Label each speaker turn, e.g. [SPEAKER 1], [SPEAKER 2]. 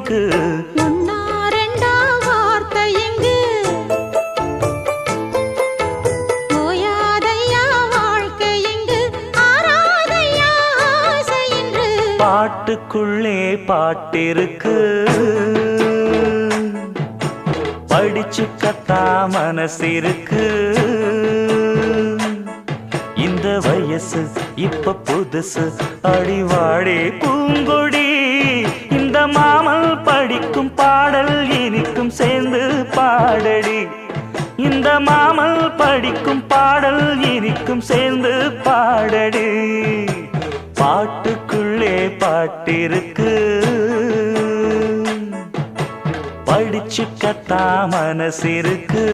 [SPEAKER 1] இருக்கு.
[SPEAKER 2] ஒன்னா ரெண்டா வார்த்தை எங்கு ஓயாதையா வாழ்க்கை எங்கு ஆராதையா ஆசை என்று.
[SPEAKER 1] பாட்டுக்குள்ளே பாட்டிருக்கு, படிச்சுக்கத்தா மனசிருக்கு. இந்த வயசு இப்ப புதுசு, அடிவாடே பூங்கொடி. இந்த மாமல் படிக்கும் பாடல் இனிக்கும் சேர்ந்து பாடடி. இந்த மாமல் படிக்கும் பாடல் இனிக்கும் சேர்ந்து பாடடி. பாட்டுக்குள்ளே பாட்டிருக்கு, படிச்சுக்கத்தா மனசிருக்கு.